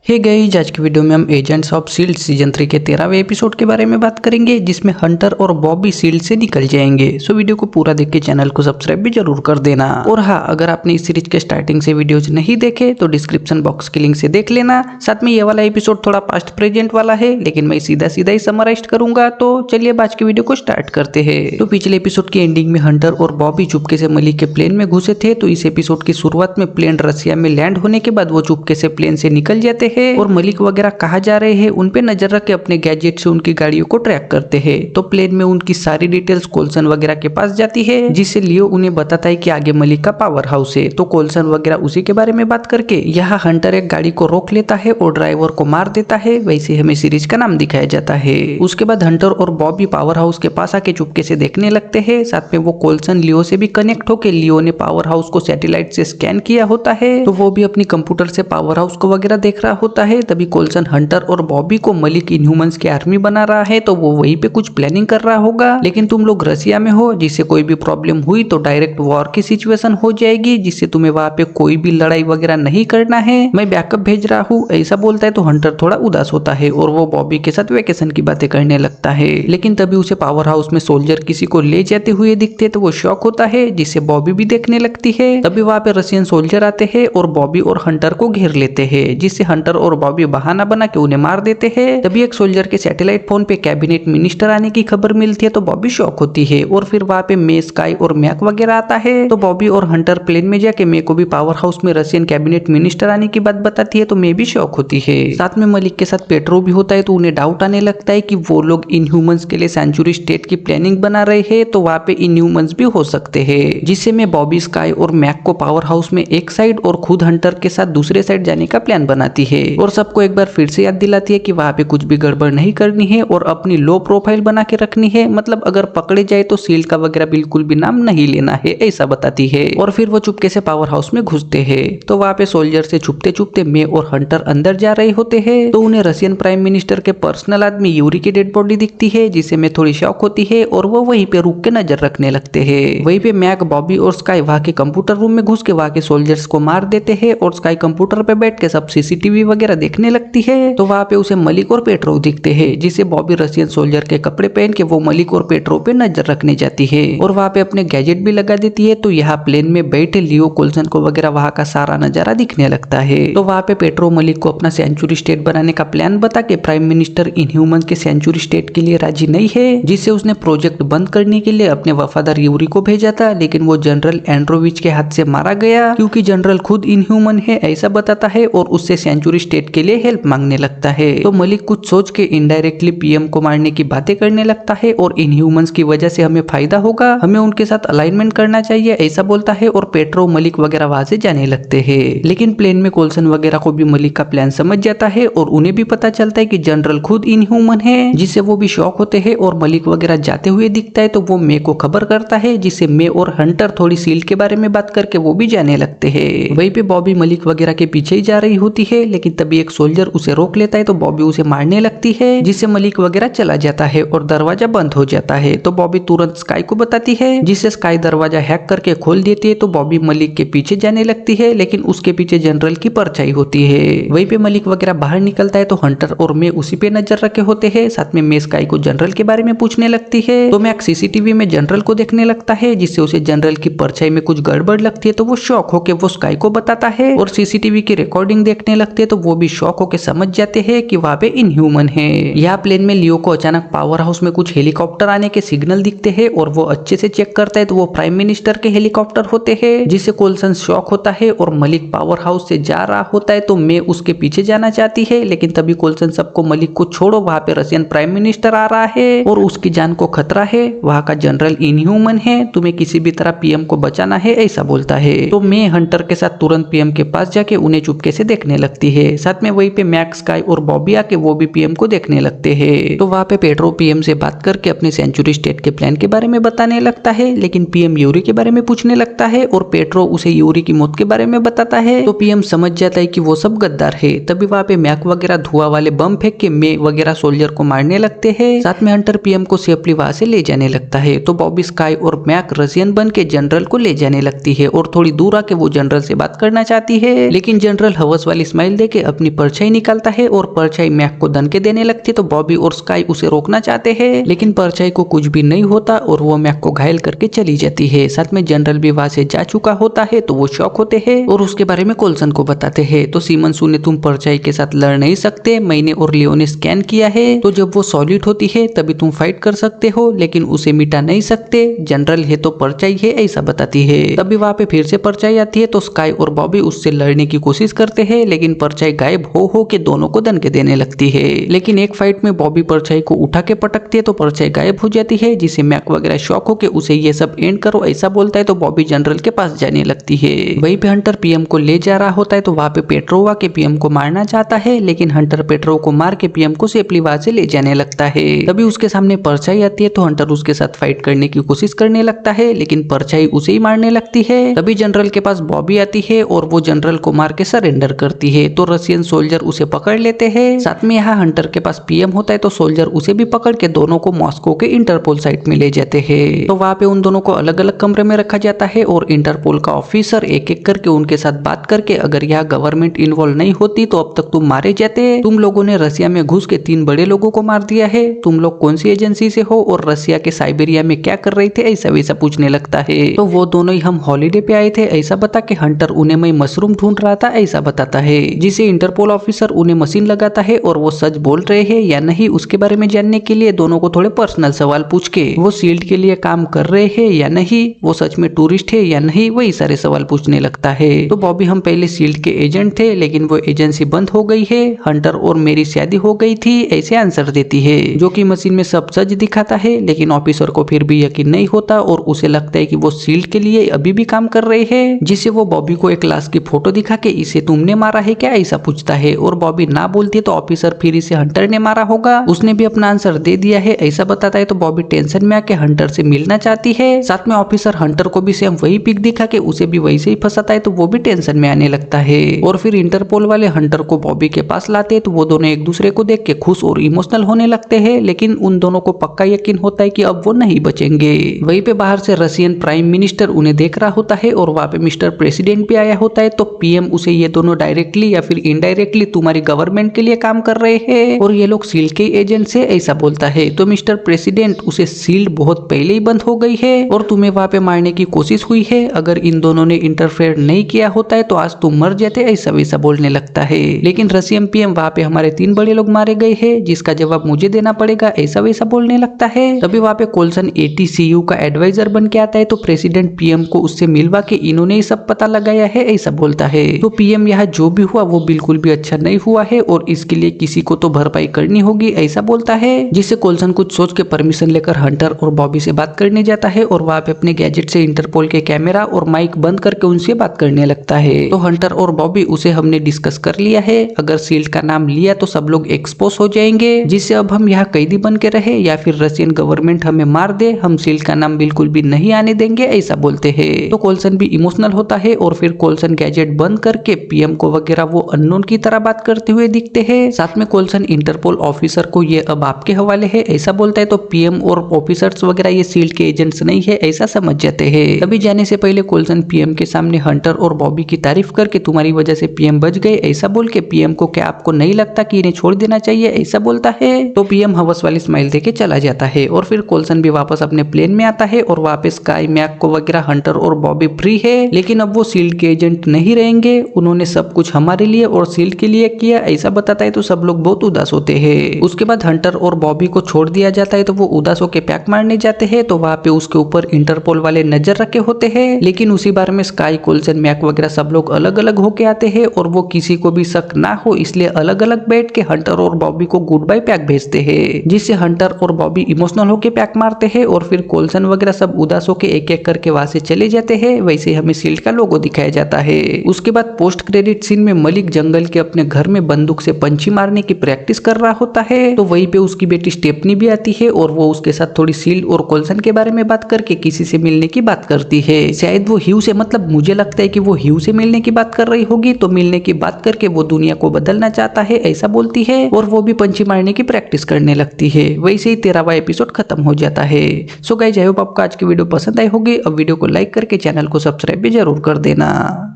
Hey guys, आज की video में हम एजेंट्स ऑफ शील्ड सीजन 3 के 13वें एपिसोड के बारे में बात करेंगे, जिसमें हंटर और बॉबी शील्ड से निकल जाएंगे। सो वीडियो को पूरा देख के चैनल को सब्सक्राइब भी जरूर कर देना। और हाँ, अगर आपने इस सीरीज के स्टार्टिंग से वीडियोज नहीं देखे तो डिस्क्रिप्शन बॉक्स की लिंक से देख लेना। साथ में ये वाला एपिसोड थोड़ा पास्ट प्रेजेंट वाला है, लेकिन मैं सीधा सीधा ही समराइज करूंगा। तो चलिए आज की वीडियो को स्टार्ट करते हैं। तो पिछले एपिसोड की एंडिंग में हंटर और बॉबी चुपके से मलिक के प्लेन में घुसे थे। तो इस एपिसोड की शुरुआत में प्लेन रसिया में लैंड होने के बाद वो चुपके से प्लेन से निकल जाते हैं और मलिक वगैरह कहाँ जा रहे हैं उन पे नजर रख के अपने गैजेट से उनकी गाड़ियों को ट्रैक करते हैं। तो प्लेन में उनकी सारी डिटेल्स कोल्सन वगैरह के पास जाती है, जिससे लियो उन्हें बताता है कि आगे मलिक का पावर हाउस है। तो कोल्सन वगैरह उसी के बारे में बात करके यहाँ हंटर एक गाड़ी को रोक लेता है और ड्राइवर को मार देता है। वैसे हमें सीरीज का नाम दिखाया जाता है। उसके बाद हंटर और बॉबी पावर हाउस के पास आके चुपके से देखने लगते हैं। साथ में वो कोल्सन लियो से भी कनेक्ट होके लियो ने पावर हाउस को सैटेलाइट से स्कैन किया होता है। तो वो भी अपनी कंप्यूटर से पावर हाउस को वगैरह देख रहा होता है। तभी कोल्सन हंटर और बॉबी को मलिक इनह्यूमंस की आर्मी बना रहा है। तो वो वहीं पे कुछ प्लानिंग कर रहा होगा, लेकिन तुम लोग रसिया में हो, जिससे कोई भी प्रॉब्लम हुई तो डायरेक्ट वॉर की सिचुएशन हो जाएगी, जिससे तुम्हें वहां पे कोई भी लड़ाई वगैरह नहीं करना है। मैं बैकअप भेज रहा हूँ, ऐसा बोलता है। तो हंटर थोड़ा उदास होता है और वो बॉबी के साथ वेकेशन की बातें करने लगता है। लेकिन तभी उसे पावर हाउस में सोल्जर किसी को ले जाते हुए दिखते, तो वो शॉक होता है, जिससे बॉबी भी देखने लगती है। तभी वहां पे रशियन सोल्जर आते हैं और बॉबी और हंटर को घेर लेते हैं, जिससे हंटर और बॉबी बहाना बना के उन्हें मार देते हैं। तभी एक सोल्जर के सैटेलाइट फोन पे कैबिनेट मिनिस्टर आने की खबर मिलती है। तो बॉबी शॉक होती है और फिर वहां पे मे, स्काई और मैक वगैरह आता है। तो बॉबी और हंटर प्लेन में जाके मे को भी पावर हाउस में रशियन कैबिनेट मिनिस्टर आने की बात बताती है। तो मे भी शॉक होती है। साथ में मलिक के साथ पेट्रो भी होता है। तो उन्हें डाउट आने लगता है कि वो लोग इनह्यूमंस के लिए सेंचुरी स्टेट की प्लानिंग बना रहे हैं। तो वहां पे इनह्यूमंस भी हो सकते हैं, जिससे मैं बॉबी, स्काई और मैक को पावर हाउस में एक साइड और खुद हंटर के साथ दूसरे साइड जाने का प्लान बनाती है और सबको एक बार फिर से याद दिलाती है कि वहां पे कुछ भी गड़बड़ नहीं करनी है और अपनी लो प्रोफाइल बना के रखनी है। मतलब अगर पकड़े जाए तो शील्ड का वगैरह बिल्कुल भी नाम नहीं लेना है, ऐसा बताती है। और फिर वो चुपके से पावर हाउस में घुसते हैं। तो वहां पे सोल्जर से छुपते छुपते मे और हंटर अंदर जा रहे होते हैं। तो उन्हें रशियन प्राइम मिनिस्टर के पर्सनल आदमी यूरी की डेड बॉडी दिखती है, जिससे मैं थोड़ी शॉक होती है और वो वहीं पे रुक के नजर रखने लगते हैं। वहीं पे मैक, बॉबी और स्काई वहां के कंप्यूटर रूम में घुस के वहां के सोल्जर्स को मार देते हैं और स्काई कंप्यूटर पे बैठ के सब सीसीटीवी वगैरह देखने लगती है। तो वहां पे उसे मलिक और पेट्रो दिखते हैं, जिसे बॉबी रशियन सोल्जर के कपड़े पहन के वो मलिक और पेट्रो पे नजर रखने जाती है और वहां पे अपने गैजेट भी लगा देती है। तो यहाँ प्लेन में बैठे लियो, कोल्सन को वगैरह वहां का सारा नजारा दिखने लगता है। तो वहां पे पेट्रो मलिक को अपना सेंचुरी स्टेट बनाने का प्लान बता के प्राइम मिनिस्टर इनह्यूमन के सेंचुरी स्टेट के लिए राजी नहीं है, जिससे उसने प्रोजेक्ट बंद करने के लिए अपने वफादार यूरी को भेजा था। लेकिन वो जनरल एंड्रोविच के हाथ से मारा गया, क्योंकि जनरल खुद इनह्यूमन है, ऐसा बताता है और उससे सेंचुरी स्टेट के लिए हेल्प मांगने लगता है। तो मलिक कुछ सोच के इनडायरेक्टली पीएम को मारने की बातें करने लगता है और इनह्यूमंस की वजह से हमें फायदा होगा, हमें उनके साथ अलाइनमेंट करना चाहिए, ऐसा बोलता है। और पेट्रो, मलिक वगैरह वहां से जाने लगते हैं। लेकिन प्लेन में कोल्सन वगैरह को भी मलिक का प्लान समझ जाता है और उन्हें भी पता चलता है कि जनरल खुद इनह्यूमन है, जिससे वो भी शॉक होते हैं और मलिक वगैरह जाते हुए दिखता है। तो वो मे को खबर करता है, जिससे मे और हंटर थोड़ी शील्ड के बारे में बात करके वो भी जाने लगते हैं। वहीं पे बॉबी मलिक वगैरह के पीछे ही जा रही होती है, लेकिन तभी एक सोल्जर उसे रोक लेता है। तो बॉबी उसे मारने लगती है, जिससे मलिक वगैरह चला जाता है और दरवाजा बंद हो जाता है। तो बॉबी तुरंत स्काई को बताती है, जिससे स्काई दरवाजा हैक करके खोल देती है। तो बॉबी मलिक के पीछे जाने लगती है, लेकिन उसके पीछे जनरल की परछाई होती है। वहीं पे मलिक वगैरह बाहर निकलता है। तो हंटर और मे उसी पे नजर रखे होते हैं। साथ में मे स्काई को जनरल के बारे में पूछने लगती है। तो मैक सीसीटीवी में जनरल को देखने लगता है, जिससे उसे जनरल की परछाई में कुछ गड़बड़ लगती है। तो वो शॉक होके वो स्काई को बताता है और सीसीटीवी की रिकॉर्डिंग देखने लगते हैं। तो वो भी शॉक होके समझ जाते हैं कि वहां पे इनह्यूमन है। यहाँ प्लेन में लियो को अचानक पावर हाउस में कुछ हेलीकॉप्टर आने के सिग्नल दिखते हैं और वो अच्छे से चेक करता है। तो वो प्राइम मिनिस्टर के हेलीकॉप्टर होते हैं, जिससे कोल्सन शॉक होता है और मलिक पावर हाउस से जा रहा होता है। तो मे उसके पीछे जाना चाहती है, लेकिन तभी कोल्सन सबको मलिक को छोड़ो, वहां पे रशियन प्राइम मिनिस्टर आ रहा है और उसकी जान को खतरा है, वहां का जनरल इनह्यूमन है, तुम्हें किसी भी तरह पीएम को बचाना है, ऐसा बोलता है। तो मे हंटर के साथ तुरंत पीएम के पास जाके उन्हें चुपके से देखने लगती है। साथ में वहीं पे मैक्स, स्काई और बॉबी आके वो भी पीएम को देखने लगते हैं। तो वहां पे पेट्रो पीएम से बात करके अपने सेंचुरी स्टेट के प्लान के बारे में बताने लगता है, लेकिन पीएम यूरी के बारे में पूछने लगता है और पेट्रो उसे यूरी की मौत के बारे में बताता है। तो पीएम समझ जाता है कि वो सब गद्दार है। तभी वहां पे मैक वगैरह धुआं वाले बम फेंक के मे वगैरह सोल्जर को मारने लगते हैं। साथ में हंटर पीएम को सेफली वहां से ले जाने लगता है। तो बॉबी, स्काई और मैक रशियन बन के जनरल को ले जाने लगती है और थोड़ी दूर आके वो जनरल से बात करना चाहती है, लेकिन जनरल हवस वाली स्माइल देके लेके अपनी परछाई निकालता है और परछाई मैक को दणके देने लगती है। तो बॉबी और स्काई उसे रोकना चाहते हैं, लेकिन परछाई को कुछ भी नहीं होता और वो मैक को घायल करके चली जाती है। साथ में जनरल भी वहां से जा चुका होता है, तो वो शॉक होते हैं और उसके बारे में कोल्सन को बताते हैं। तो सीमन सुने तुम परछाई के साथ लड़ नहीं सकते, मैंने और लियो ने स्कैन किया है, तो जब वो सॉलिड होती है तभी तुम फाइट कर सकते हो, लेकिन उसे मिटा नहीं सकते। जनरल है तो परछाई है, ऐसा बताती है। तभी वहां पे फिर से परछाई आती है, तो स्काई और बॉबी उससे लड़ने की कोशिश करते हैं, लेकिन परछाई गायब हो के दोनों को दणके देने लगती है। लेकिन एक फाइट में बॉबी परछाई को उठा के पटकती है, तो परछाई गायब हो जाती है, जिसे मैक वगैरह शॉक होके उसे ये सब एंड करो ऐसा बोलता है। तो बॉबी जनरल के पास जाने लगती है। वहीं पे हंटर पीएम को ले जा रहा होता है, तो वहां पे पेट्रो आके पीएम को मारना चाहता है, लेकिन हंटर पेट्रो को मार के पीएम को सेफली वहां से ले जाने लगता है। तभी उसके सामने परछाई आती है, तो हंटर उसके साथ फाइट करने की कोशिश करने लगता है, लेकिन परछाई उसे ही मारने लगती है। तभी जनरल के पास बॉबी आती है और वो जनरल को मार के सरेंडर करती है। तो रशियन सोल्जर उसे पकड़ लेते हैं। साथ में यहाँ हंटर के पास पीएम होता है, तो सोल्जर उसे भी पकड़ के दोनों को मॉस्को के इंटरपोल साइट में ले जाते हैं। तो वहाँ पे उन दोनों को अलग अलग कमरे में रखा जाता है और इंटरपोल का ऑफिसर एक एक करके उनके साथ बात करके, अगर यहाँ गवर्नमेंट इन्वॉल्व नहीं होती तो अब तक तुम मारे जाते। तुम लोगों ने रशिया में घुस के 3 बड़े लोगों को मार दिया है, तुम लोग कौन सी एजेंसी से हो और रशिया के साइबेरिया में क्या कर रहे थे, ऐसा वैसा पूछने लगता है। तो वो दोनों ही हम हॉलीडे पे आए थे ऐसा बता के हंटर उन्हें मैं मशरूम ढूंढ रहा था ऐसा बताता है, जिसे इंटरपोल ऑफिसर उन्हें मशीन लगाता है और वो सच बोल रहे हैं या नहीं उसके बारे में जानने के लिए दोनों को थोड़े पर्सनल सवाल पूछ के वो शील्ड के लिए काम कर रहे हैं या नहीं, वो सच में टूरिस्ट है या नहीं, वही सारे सवाल पूछने लगता है। तो बॉबी हम पहले शील्ड के एजेंट थे, लेकिन वो एजेंसी बंद हो गई है, हंटर और मेरी शादी हो गई थी, ऐसे आंसर देती है, जो कि मशीन में सब सच दिखाता है। लेकिन ऑफिसर को फिर भी यकीन नहीं होता और उसे लगता है कि वो शील्ड के लिए अभी भी काम कर रहे हैं, जिससे वो बॉबी को एक लाश की फोटो दिखा के इसे तुमने मारा है क्या ऐसा पूछता है, और बॉबी ना बोलती है तो ऑफिसर फिर इसे हंटर ने मारा होगा, उसने भी अपना आंसर दे दिया है ऐसा बताता है। तो बॉबी टेंशन में आके हंटर से मिलना चाहती है। साथ में ऑफिसर हंटर को भी सेम वही पिक दिखा के उसे भी वैसे ही फंसाता है, तो वो भी टेंशन में आने लगता है। और फिर इंटरपोल वाले हंटर को बॉबी के पास लाते हैं, तो वो दोनों एक दूसरे को देख के खुश और इमोशनल होने लगते हैं, लेकिन उन दोनों को पक्का यकीन होता है कि अब वो नहीं बचेंगे। वहीं पे बाहर से रशियन प्राइम मिनिस्टर उन्हें देख रहा होता है और वहाँ पे मिस्टर प्रेसिडेंट भी आया होता है। तो पीएम उसे ये दोनों डायरेक्टली या फिर इनडायरेक्टली तुम्हारी गवर्नमेंट के लिए काम कर रहे हैं और ये लोग शील्ड के एजेंट से ऐसा बोलता है। तो मिस्टर प्रेसिडेंट उसे शील्ड बहुत पहले ही बंद हो गई है और तुम्हें वहाँ पे मारने की कोशिश हुई है, अगर इन दोनों ने इंटरफेयर नहीं किया होता है तो आज तुम मर जाते, ऐसा वैसा बोलने लगता है। लेकिन रशियन पीएम वहाँ पे हमारे 3 बड़े लोग मारे गए हैं, जिसका जवाब मुझे देना पड़ेगा, ऐसा वैसा बोलने लगता है। तभी वहाँ पे कोल्सन ATCU का एडवाइजर बन के आता है, तो प्रेसिडेंट पीएम को उससे मिलवा के इन्होंने ही सब पता लगाया है ऐसा बोलता है। तो पीएम यहाँ जो भी हुआ वो बिल्कुल भी अच्छा नहीं हुआ है और इसके लिए किसी को तो भरपाई करनी होगी ऐसा बोलता है, जिससे कोल्सन कुछ सोच के परमिशन लेकर हंटर और बॉबी से बात करने जाता है और वहाँ पे अपने गैजेट से इंटरपोल के कैमरा और माइक बंद करके उनसे बात करने लगता है। तो हंटर और बॉबी उसे हमने डिस्कस कर लिया है, अगर शील्ड का नाम लिया तो सब लोग एक्सपोज हो जाएंगे, जिससे अब हम यहाँ कैदी बन के रहे या फिर रशियन गवर्नमेंट हमें मार दे, हम शील्ड का नाम बिल्कुल भी नहीं आने देंगे ऐसा बोलते हैं। तो कोल्सन भी इमोशनल होता है और फिर कोल्सन गैजेट बंद करके पीएम को वगैरह वो अननोन की तरह बात करते हुए दिखते हैं। साथ में कोल्सन इंटरपोल ऑफिसर को ये अब आपके हवाले है ऐसा बोलता है, तो पीएम और ऑफिसर्स वगैरह ये शील्ड के एजेंट्स नहीं है ऐसा समझ जाते हैं। तभी जाने से पहले कोल्सन पीएम के सामने हंटर और बॉबी की तारीफ करके तुम्हारी वजह से पीएम बच गए ऐसा बोल के पीएम को क्या आपको नहीं लगता कि इन्हें छोड़ देना चाहिए ऐसा बोलता है। तो पीएम हवस वाली स्माइल देके चला जाता है और फिर कोल्सन भी वापस अपने प्लेन में आता है और वापस स्काई मैक को वगैरह हंटर और बॉबी फ्री है, लेकिन अब वो शील्ड के एजेंट नहीं रहेंगे, उन्होंने सब कुछ हमारे लिए और शील्ड के लिए किया ऐसा बताता है। तो सब लोग बहुत उदास होते हैं। उसके बाद हंटर और बॉबी को छोड़ दिया जाता है, तो वो उदास होकर पैक मारने जाते हैं, तो वहाँ पे उसके ऊपर इंटरपोल वाले नजर रखे होते हैं, लेकिन उसी बार में स्काई कोल्सन मैक वगैरह सब लोग अलग अलग होके आते हैं और वो किसी को भी शक ना हो इसलिए अलग अलग बैठ के हंटर और बॉबी को गुड बाय पैक भेजते हैं, जिससे हंटर और बॉबी इमोशनल होके पैक मारते हैं और फिर कोल्सन वगैरह सब उदास होके एक एक करके वहां से चले जाते हैं। वैसे हमें शील्ड का लोगो दिखाया जाता है। उसके बाद पोस्ट क्रेडिट सीन में मलिक जंगल के अपने घर में बंदूक से पंछी मारने की प्रैक्टिस कर रहा होता है, तो वहीं पे उसकी बेटी स्टेफनी भी आती है और वो उसके साथ थोड़ी शील्ड और कोल्सन के बारे में बात करके किसी से मिलने की बात करती है। शायद वो ह्यू से, मतलब मुझे लगता है कि वो ह्यू से मिलने की बात कर रही होगी, तो मिलने की बात करके वो दुनिया को बदलना चाहता है ऐसा बोलती है और वो भी पंछी मारने की प्रैक्टिस करने लगती है। वैसे ही 13वां एपिसोड खत्म हो जाता है। सो गाइस, आई होप आपको आज की वीडियो पसंद आई होगी। अब वीडियो को लाइक करके चैनल को सब्सक्राइब भी जरूर कर देना।